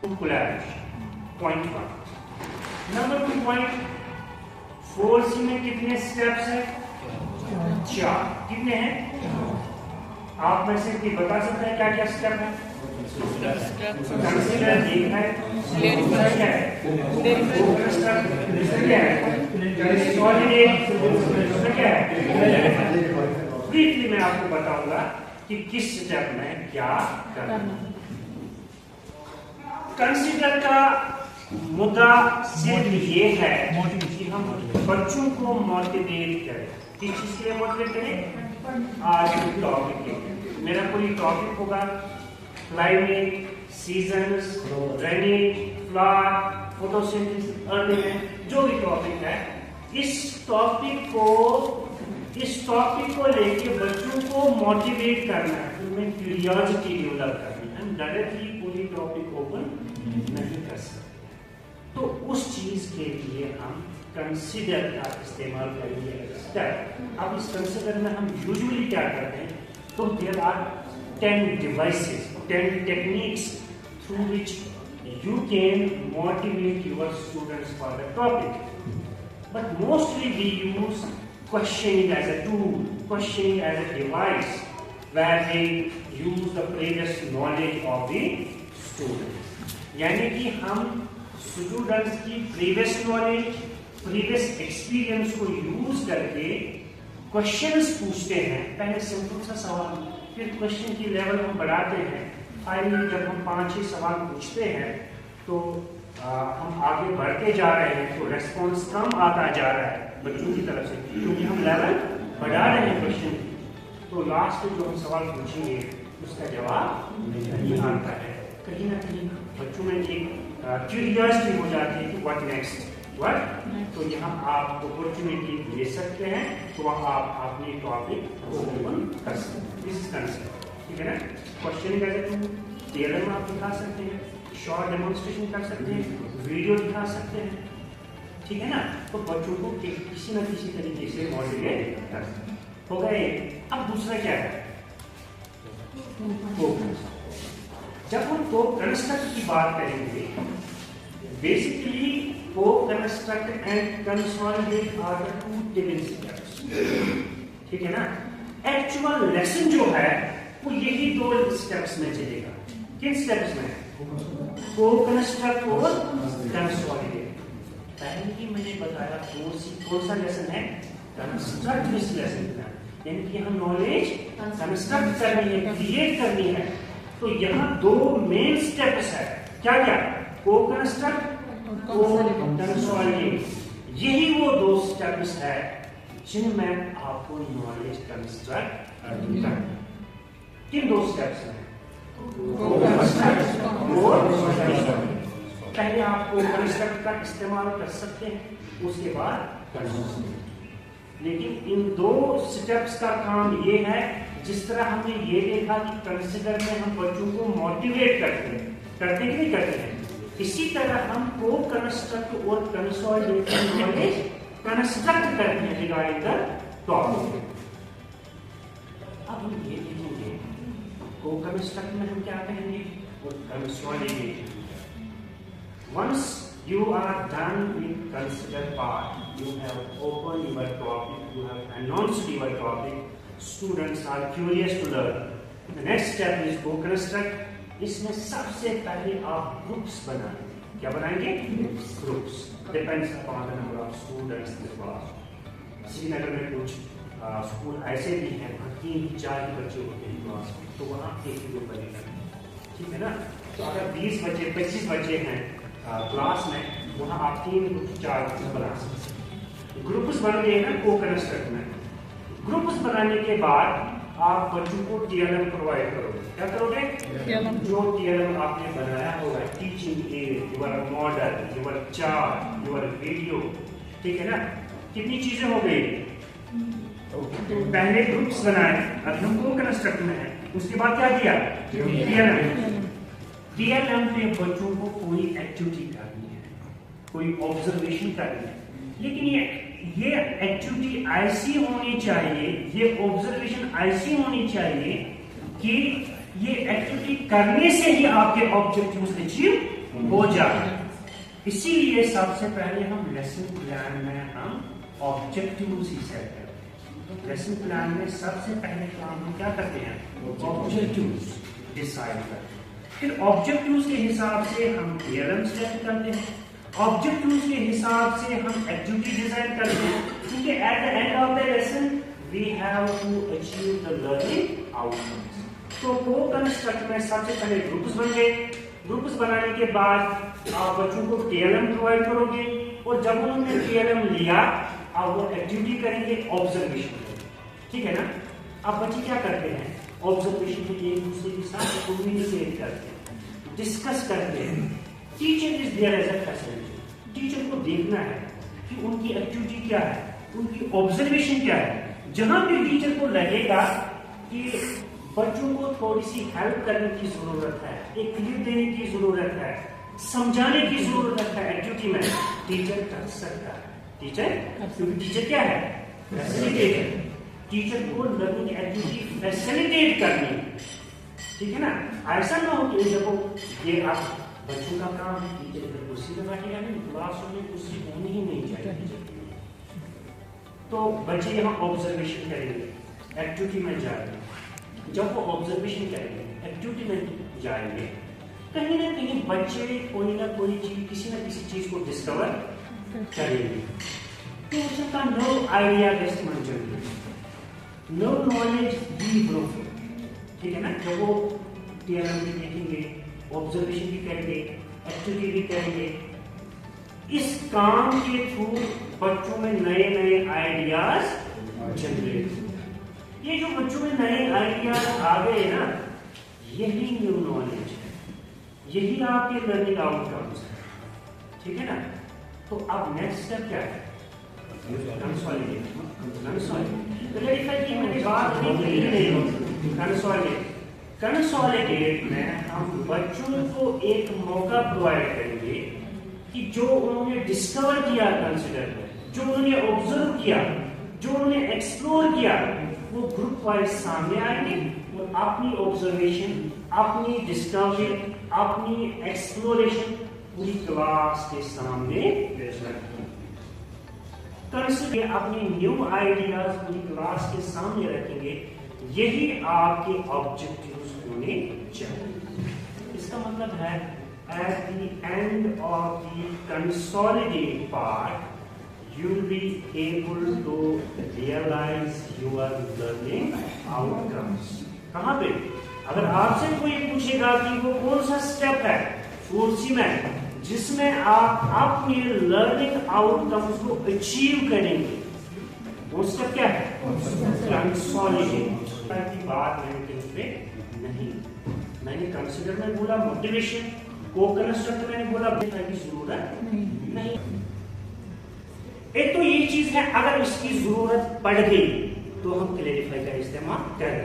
Point 1। Number 2 point 4C में कितने steps हैं? 4। कितने हैं? आप में से कोई बता सकते हैं क्या क्या स्टेप है? कंसीडर एक है, दूसरा क्या है? दूसरा क्या है? ब्रीफली मैं आपको बताऊंगा कि किस स्टेप में क्या करना है। कंसीडर का मुद्दा सिर्फ ये है कि हम बच्चों को मोटिवेट करें। किस चीज के लिए मोटिवेट करें? आज के टॉपिक के लिए मेरा कोई टॉपिक होगा climate, seasons, raining, flower, photosynthesis, earning, जो भी टॉपिक है, इस टॉपिक को लेके बच्चों को मोटिवेट करना है, उनमें क्यूरियोसिटी डेवलप करनी है। हम डायरेक्टली पूरी टॉपिक ओपन नहीं कर सकते, तो उस चीज के लिए हम कंसीडर का इस्तेमाल करेंगे। अब इस कंसीडर में हम यूजुअली क्या करते हैं, तो there are 10 devices, 10 techniques through which you can motivate your students for the topic. But mostly we use questioning as a tool, questioning as a device, where they use the previous knowledge of the student. यानी कि हम students की previous knowledge, previous experience को use करके questions पूछते हैं। पहले simple सा सवाल, फिर क्वेश्चन की लेवल हम बढ़ाते हैं। फाइनली जब हम 5-6 सवाल पूछते हैं तो हम आगे बढ़ते जा रहे हैं, तो रेस्पॉन्स कम आता जा रहा है बच्चों की तरफ से, क्योंकि हम लेवल बढ़ा रहे हैं क्वेश्चन की। तो लास्ट में जो हम सवाल पूछेंगे उसका जवाब नहीं आता है। कहीं ना कहीं बच्चों में एक क्यूरियोसिटी हो जाती है कि व्हाट नेक्स्ट, तो यहाँ आप अपॉर्चुनिटी ले सकते हैं, तो वहाँ आप अपनी टॉपिक ओपन कर सकते हैं। दिस इज कंसेप्ट, ठीक है ना। क्वेश्चन थियरम आप दिखा सकते हैं, शॉर्ट डेमोन्स्ट्रेशन कर सकते हैं, वीडियो दिखा सकते हैं, ठीक है ना। तो बच्चों को किसी न किसी तरीके से मोटिवेट कर सकते हैं। हो गए। अब दूसरा क्या है? जब हम को कंस्ट्रक्ट की बात करेंगे, basically co-construct and consolidate are the 2 given steps, ठीक है ना। एक्चुअल लेसन जो है वो यही 2 स्टेप्स में चलेगा। किन स्टेप्स में? co-construct और consolidate। पहले ही मैंने बताया कौन सा लेसन है? कंस्ट्रक्ट दिस लेसन, यानी कि हम नॉलेज कंस्ट्रक्ट करनी है, क्रिएट करनी है। तो यहाँ 2 मेन स्टेप्स है। क्या क्या? co-construct, यही वो 2 स्टेप्स है जिनमें आपको नॉलेज कंस्ट्रक्ट करना। किन 2 स्टेप्स हैं? पहले आपको कंस्ट्रक्ट का इस्तेमाल कर सकते हैं, उसके बाद कंस्ट्रक्ट। लेकिन इन 2 स्टेप्स का काम ये है, जिस तरह हमने ये देखा कि कंसीडर में हम बच्चों को मोटिवेट करते हैं कि नहीं करते हैं, इसी तरह हम co-construct और consolidate नॉलेज कंस्ट्रक्ट करते हैं रिगार्डिंग द टॉपिक। अब हम ये देखेंगे co-construct में हम क्या करेंगे और consolidate। Once you are done with consider part, you have opened your topic, you have announced your topic, students are curious to learn. The next step is co-construct। इसमें सबसे पहले आप ग्रुप्स बनाएंगे। क्या बनाएंगे? Groups. Depends upon the number of students in the class. Srinagar में कुछ school ऐसे भी हैं 3-4 ही बच्चे होते हैं क्लास में, तो वहाँ एक ग्रुप बनेगा, ठीक है ना। तो अगर 20 बच्चे 25 बच्चे हैं क्लास में, वहाँ आप 3 ग्रुप 4 ग्रुप बना सकते हैं। ग्रुप्स बन गए ना co-construct में। ग्रुप्स बनाने के बाद आप बच्चों को TLM प्रोवाइड करोगे। क्या करोगे? जो TLM आपने बनाया होगा, teaching add, your model, your chart, your video, ठीक है ना। कितनी चीजें हो गई? पहले ग्रुप्स बनाए, अब हम co-construct में है, उसके बाद क्या किया? TLM पे बच्चों को कोई एक्टिविटी करनी है, कोई ऑब्जर्वेशन करनी है, लेकिन ये एक्टिविटी ऐसी होनी चाहिए, ये ऑब्जर्वेशन ऐसी होनी चाहिए कि ये एक्टिविटी करने से ही आपके ऑब्जेक्टिव्स अचीव हो जाए। इसीलिए सबसे पहले हम लेसन प्लान में हम ऑब्जेक्टिव्स ही सेट करते हैं। लेसन प्लान में सबसे पहले काम हम क्या करते हैं, ऑब्जेक्टिव्स डिसाइड करते हैं। फिर ऑब्जेक्टिव्स के हिसाब से हम थ्योरम सेट करते हैं, ऑब्जेक्टिव्स के हिसाब से हम एक्टिविटी डिजाइन करते हैं, क्योंकि at the end of the lesson we have to achieve the learning outcomes. तो को कंस्ट्रक्ट में सबसे पहले ग्रुप्स बन गए। ग्रुप्स बनाने के बाद आप बच्चों को टीएलएम प्रोवाइड करोगे, और जब उन्होंने टीएलएम लिया अब वो एक्टिविटी करेंगे, ऑब्जर्वेशन करेंगे, ठीक है ना। अब बच्चे क्या करते हैं, ऑब्जर्वेशन में एक दूसरे के साथ कम्युनिकेट करते हैं, डिस्कस करते हैं। Teacher is there as a facilitator. Teacher को देखना है कि उनकी एक्टिविटी क्या है, उनकी ऑब्जर्वेशन क्या है। जहां भी टीचर को लगेगा कि बच्चों को थोड़ी सी हेल्प करने की जरूरत है, एक क्लिप देने की जरूरत है, समझाने की जरूरत है एक्टिविटी में, टीचर कर सकता है। क्योंकि टीचर क्या है, फैसिलिटेटर। टीचर को लर्निंग एक्टिविटी फैसिलिटेट करनी, ठीक है ना। ऐसा ना हो कि देखो ये आप बच्चों का काम है, टीचर इधर कुर्सी पे बैठेगा नहीं, क्लासरूम में कुर्सी होनी ही नहीं चाहिए। तो बच्चे यहाँ ऑब्जर्वेशन करेंगे, एक्टिविटी में जाएंगे। जब वो ऑब्जर्वेशन करेंगे, एक्टिविटी में जाएंगे, कहीं ना कहीं बच्चे कोई ना कोई चीज, किसी ना किसी चीज को डिस्कवर करेंगे। तो उसका नो आइडिया बेस्ट बन जाएंगे, नो नॉलेज भी ग्रो, ठीक है ना। जब वो टीएलएम भी देखेंगे, ऑब्जर्वेशन भी करेंगे, एक्टिविटी भी करेंगे, इस काम के थ्रू बच्चों में नए नए आइडियाज जनरेट। ये जो बच्चों में नए आइडियाज आ गए ना, यही न्यू नॉलेज है, यही आपके लर्निंग आउटकम्स है, ठीक है ना। तो अब नेक्स्ट स्टेप क्या है, कंसोलिडेट। क्लैरिफाई की मैंने बात नहीं, कंसोलिडेट में हम बच्चों को एक मौका प्रोवाइड करेंगे कि जो उन्होंने डिस्कवर किया, कंसिडर में जो उन्होंने ऑब्जर्व किया, जो उन्होंने एक्सप्लोर किया, वो ग्रुप वाइज सामने आएंगे और अपनी ऑब्जर्वेशन, अपनी डिस्कवरी, अपनी एक्सप्लोरेशन पूरी क्लास के सामने पेश रखेंगे। कंसिडर अपनी न्यू आइडियाज पूरी क्लास के सामने रखेंगे। यही आपके ऑब्जेक्टिव्स होने चाहिए। इसका मतलब है at the end of the consolidated part, you will be able to realize your learning outcomes. कहाँ पे? अगर आपसे कोई पूछेगा कि वो कौन सा स्टेप है फोर्सी में जिसमें आप अपने लर्निंग आउटकम्स को अचीव करेंगे, वो स्टेप क्या है? कंसोलिडेट की बात मैंने कहीं पे नहीं, मैंने कंसिडर में बोला मोटिवेशन, को कंस्ट्रक्ट मैंने बोला की जरूरत नहीं। एक तो ये चीज है, अगर इसकी जरूरत पड़ गई तो हम क्लैरिफाई का इस्तेमाल करें।